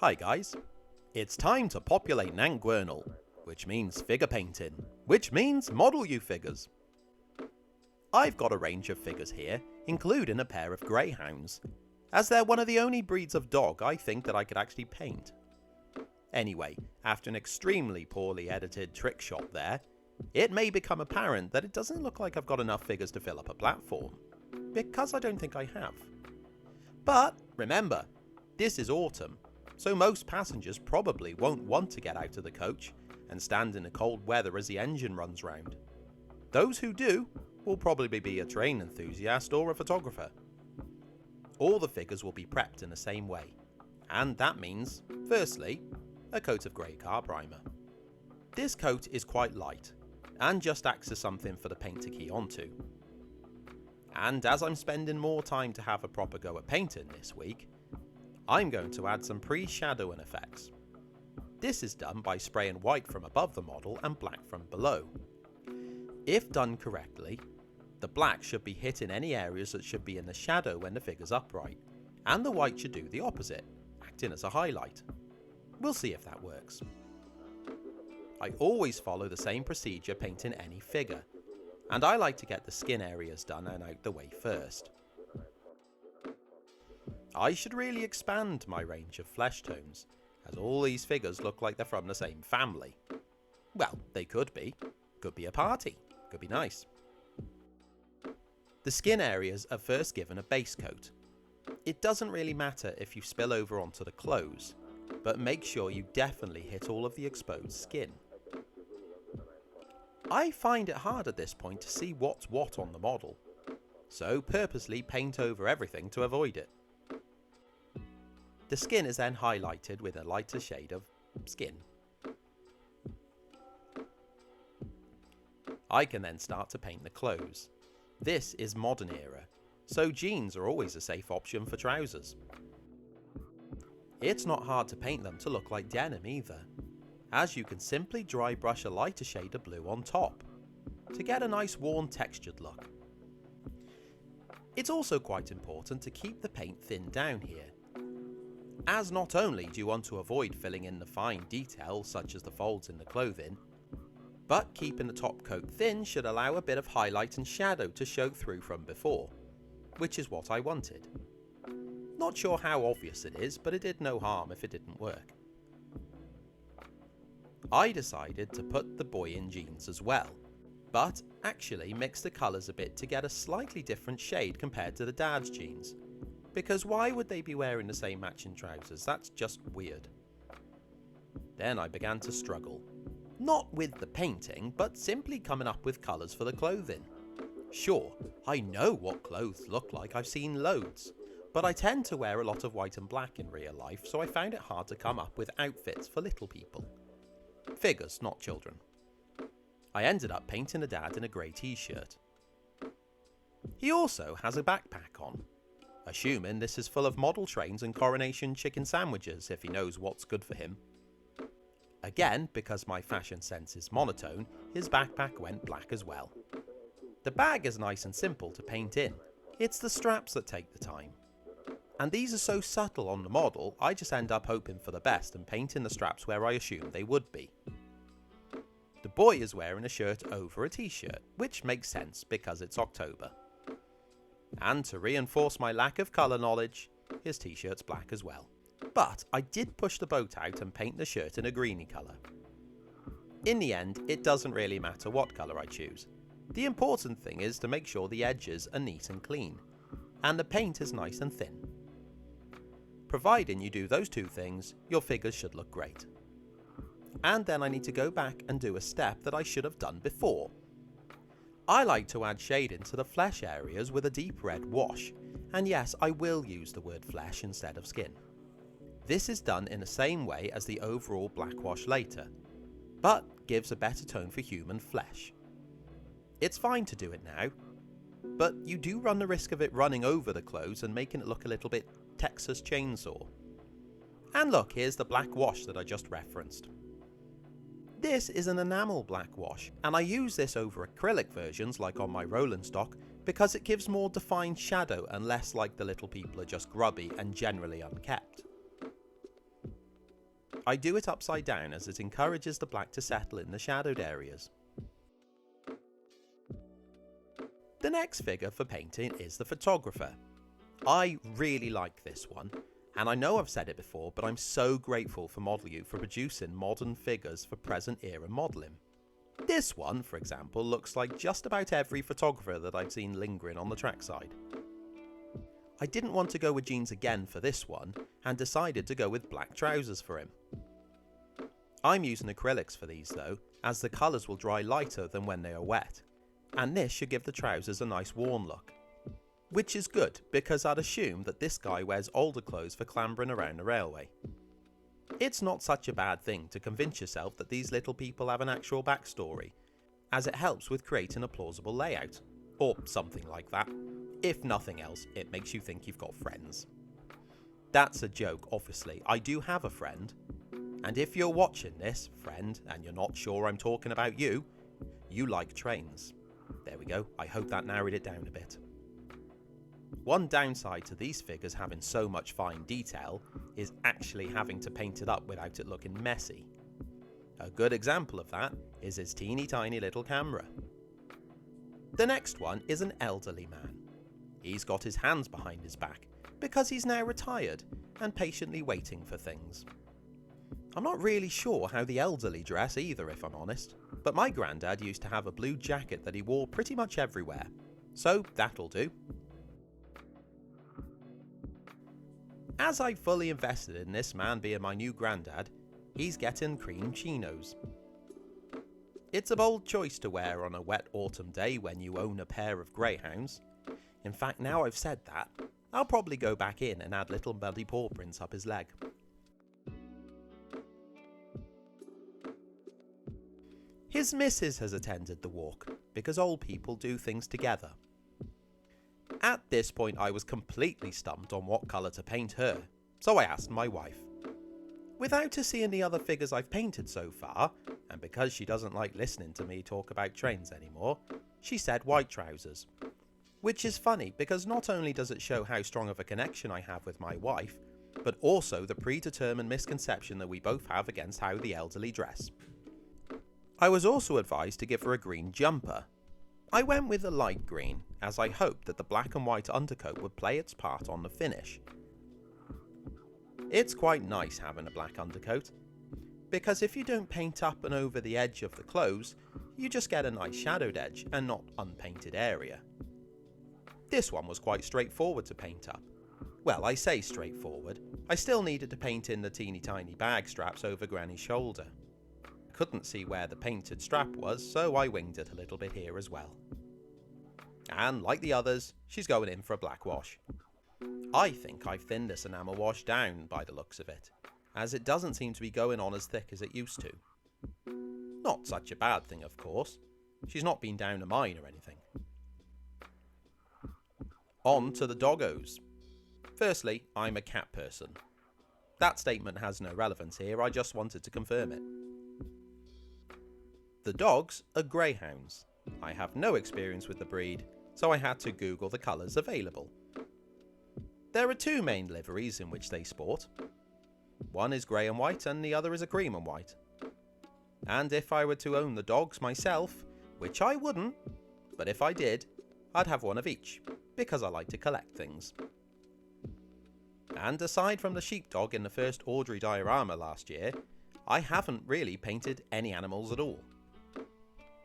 Hi guys, it's time to populate Nangwernal, which means figure painting, which means model you figures. I've got a range of figures here, including a pair of greyhounds, as they're one of the only breeds of dog I think that I could actually paint. Anyway, after an extremely poorly edited trick shot there, it may become apparent that it doesn't look like I've got enough figures to fill up a platform, because I don't think I have. But remember, this is autumn, so most passengers probably won't want to get out of the coach and stand in the cold weather as the engine runs round. Those who do will probably be a train enthusiast or a photographer. All the figures will be prepped in the same way, and that means, firstly, a coat of grey car primer. This coat is quite light, and just acts as something for the paint to key onto. And as I'm spending more time to have a proper go at painting this week, I'm going to add some pre-shadowing effects. This is done by spraying white from above the model and black from below. If done correctly, the black should be hitting any areas that should be in the shadow when the figure's upright, and the white should do the opposite, acting as a highlight. We'll see if that works. I always follow the same procedure painting any figure, and I like to get the skin areas done and out the way first. I should really expand my range of flesh tones, as all these figures look like they're from the same family. Well, they could be a party, could be nice. The skin areas are first given a base coat. It doesn't really matter if you spill over onto the clothes, but make sure you definitely hit all of the exposed skin. I find it hard at this point to see what's what on the model, so purposely paint over everything to avoid it. The skin is then highlighted with a lighter shade of skin. I can then start to paint the clothes. This is modern era, so jeans are always a safe option for trousers. It's not hard to paint them to look like denim either, as you can simply dry brush a lighter shade of blue on top, to get a nice worn textured look. It's also quite important to keep the paint thinned down here, as not only do you want to avoid filling in the fine details such as the folds in the clothing, but keeping the top coat thin should allow a bit of highlight and shadow to show through from before, which is what I wanted. Not sure how obvious it is, but it did no harm if it didn't work. I decided to put the boy in jeans as well, but actually mix the colours a bit to get a slightly different shade compared to the dad's jeans. Because why would they be wearing the same matching trousers? That's just weird. Then I began to struggle. Not with the painting, but simply coming up with colours for the clothing. Sure, I know what clothes look like, I've seen loads, but I tend to wear a lot of white and black in real life, so I found it hard to come up with outfits for little people. Figures, not children. I ended up painting the dad in a grey t-shirt. He also has a backpack on, assuming this is full of model trains and coronation chicken sandwiches if he knows what's good for him. Again, because my fashion sense is monotone, his backpack went black as well. The bag is nice and simple to paint in, it's the straps that take the time. And these are so subtle on the model, I just end up hoping for the best and painting the straps where I assume they would be. The boy is wearing a shirt over a t-shirt, which makes sense because it's October. And to reinforce my lack of colour knowledge, his t-shirt's black as well. But I did push the boat out and paint the shirt in a greeny colour. In the end, it doesn't really matter what colour I choose. The important thing is to make sure the edges are neat and clean, and the paint is nice and thin. Providing you do those two things, your figures should look great. And then I need to go back and do a step that I should have done before. I like to add shading to the flesh areas with a deep red wash, and yes, I will use the word flesh instead of skin. This is done in the same way as the overall black wash later, but gives a better tone for human flesh. It's fine to do it now, but you do run the risk of it running over the clothes and making it look a little bit Texas Chainsaw. And look, here's the black wash that I just referenced. This is an enamel black wash, and I use this over acrylic versions like on my Roland stock because it gives more defined shadow and less like the little people are just grubby and generally unkept. I do it upside down as it encourages the black to settle in the shadowed areas. The next figure for painting is the photographer. I really like this one, and I know I've said it before, but I'm so grateful for Model U for producing modern figures for present era modelling. This one, for example, looks like just about every photographer that I've seen lingering on the trackside. I didn't want to go with jeans again for this one, and decided to go with black trousers for him. I'm using acrylics for these though, as the colours will dry lighter than when they are wet, and this should give the trousers a nice worn look. Which is good, because I'd assume that this guy wears older clothes for clambering around the railway. It's not such a bad thing to convince yourself that these little people have an actual backstory, as it helps with creating a plausible layout, or something like that. If nothing else, it makes you think you've got friends. That's a joke, obviously. I do have a friend, and if you're watching this, friend, and you're not sure I'm talking about you, you like trains. There we go, I hope that narrowed it down a bit. One downside to these figures having so much fine detail is actually having to paint it up without it looking messy. A good example of that is his teeny tiny little camera. The next one is an elderly man. He's got his hands behind his back because he's now retired and patiently waiting for things. I'm not really sure how the elderly dress either, if I'm honest, but my granddad used to have a blue jacket that he wore pretty much everywhere, so that'll do. As I fully invested in this man being my new granddad, he's getting cream chinos. It's a bold choice to wear on a wet autumn day when you own a pair of greyhounds. In fact, now I've said that, I'll probably go back in and add little muddy paw prints up his leg. His missus has attended the walk, because old people do things together. At this point I was completely stumped on what colour to paint her, so I asked my wife. Without her seeing the other figures I've painted so far, and because she doesn't like listening to me talk about trains anymore, she said white trousers. Which is funny because not only does it show how strong of a connection I have with my wife, but also the predetermined misconception that we both have against how the elderly dress. I was also advised to give her a green jumper. I went with a light green, as I hoped that the black and white undercoat would play its part on the finish. It's quite nice having a black undercoat, because if you don't paint up and over the edge of the clothes, you just get a nice shadowed edge and not unpainted area. This one was quite straightforward to paint up. Well, I say straightforward, I still needed to paint in the teeny tiny bag straps over Granny's shoulder. Couldn't see where the painted strap was, so I winged it a little bit here as well. And like the others, she's going in for a black wash. I think I've thinned this enamel wash down by the looks of it, as it doesn't seem to be going on as thick as it used to. Not such a bad thing, of course. She's not been down a mine or anything. On to the doggos. Firstly, I'm a cat person. That statement has no relevance here, I just wanted to confirm it. The dogs are greyhounds. I have no experience with the breed, so I had to Google the colours available. There are two main liveries in which they sport. One is grey and white and the other is a cream and white. And if I were to own the dogs myself, which I wouldn't, but if I did, I'd have one of each, because I like to collect things. And aside from the sheepdog in the first awdry diorama last year, I haven't really painted any animals at all.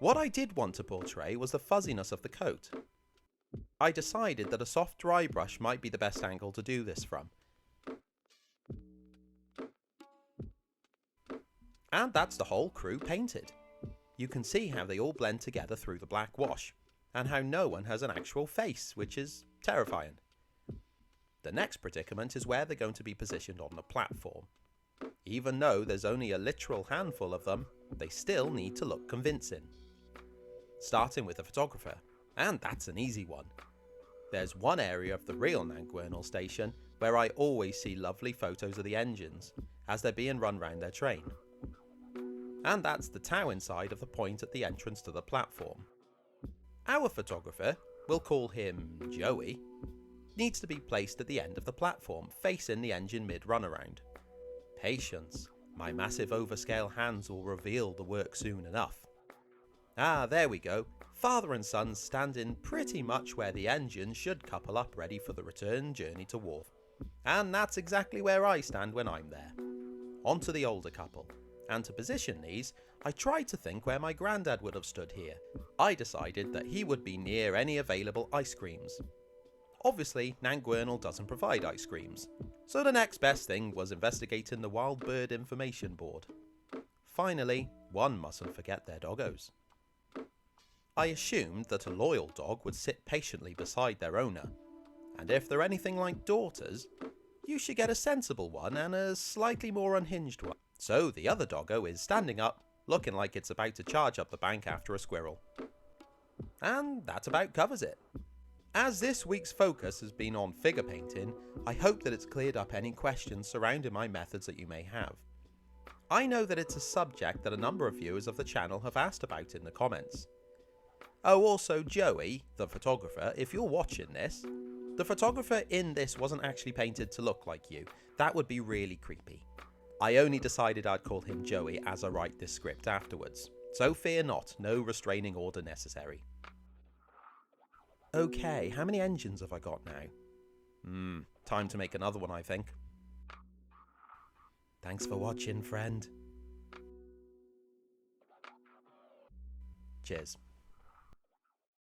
What I did want to portray was the fuzziness of the coat. I decided that a soft dry brush might be the best angle to do this from. And that's the whole crew painted. You can see how they all blend together through the black wash, and how no one has an actual face, which is terrifying. The next predicament is where they're going to be positioned on the platform. Even though there's only a literal handful of them, they still need to look convincing. Starting with the photographer, and that's an easy one. There's one area of the real Nantgwernal station where I always see lovely photos of the engines as they're being run round their train. And that's the Towyn side of the point at the entrance to the platform. Our photographer, we'll call him Joey, needs to be placed at the end of the platform facing the engine mid-runaround. Patience, My massive overscale hands will reveal the work soon enough. Ah, there we go. Father and son standing pretty much where the engine should couple up ready for the return journey to wharf. And that's exactly where I stand when I'm there. On to the older couple. And to position these, I tried to think where my granddad would have stood here. I decided that he would be near any available ice creams. Obviously, Nangwernal doesn't provide ice creams, so the next best thing was investigating the Wild Bird Information Board. Finally, one mustn't forget their doggos. I assumed that a loyal dog would sit patiently beside their owner, and if they're anything like daughters, you should get a sensible one and a slightly more unhinged one. So the other doggo is standing up, looking like it's about to charge up the bank after a squirrel. And that about covers it. As this week's focus has been on figure painting, I hope that it's cleared up any questions surrounding my methods that you may have. I know that it's a subject that a number of viewers of the channel have asked about in the comments. Oh, also Joey, the photographer, if you're watching this, the photographer in this wasn't actually painted to look like you. That would be really creepy. I only decided I'd call him Joey as I write this script afterwards. So fear not, no restraining order necessary. Okay, how many engines have I got now? Time to make another one, I think. Thanks for watching, friend. Cheers.